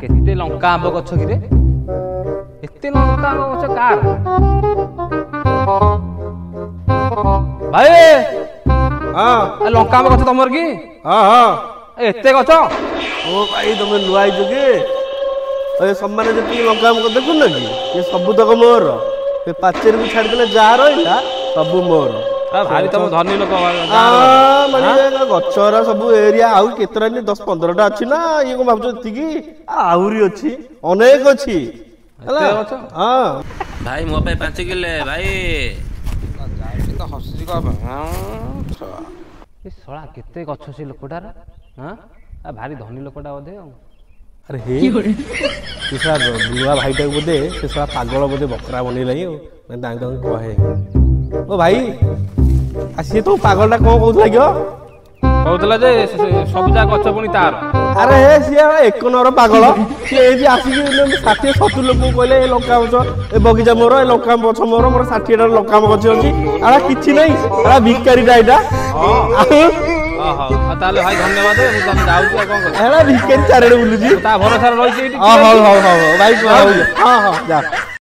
केते लंका आंब गछ कि एते लंका आंब गछ कार भाई हां लंका आंब गछ तमर की हां हां एते गछ ओ भाई तुम नुआ आइছো कि ए सम्मान जे लंका आंब देखु न कि ये सब तक मोर ए पाचेर भी छाड़ देले जा रहिला सब मोर भारी तुम धनी लोक माने गछरा सब एरिया आउ केतरा नि 10 15 टा अछि ना ये को भाबजो तिकी आउरी अछि अनेक अछि हला हां भाई मो पे 5 किलो भाई जाई तो हसी का ए सळा केते गछ से लोकटार हां आ भारी धनी लोकटा बधे अरे हे किसा बुआ भाईटा बोदे से सा पागल बोदे बकरा बनी लई मैं दांग दांग कहे ओ भाई आ से तो पागलटा को कहउतला गयो कहउतला जे सब जा गछ पुनी तार अरे हे से एक नर पागल से एजी आसी 60 70 लोक कहले ए लंका गछ ए बगीचा मोर ए लंका गछ मोर 60 टा लंका गछ अछि आला किछि नै आला भिखारीटा एटा हां ताले भाई धन्यवाद मु तम जाउ छी कोन कर एला भिखारी चारेडे बुलुजी ता भरोसा रही छी हां हां हां भाई हां हां जा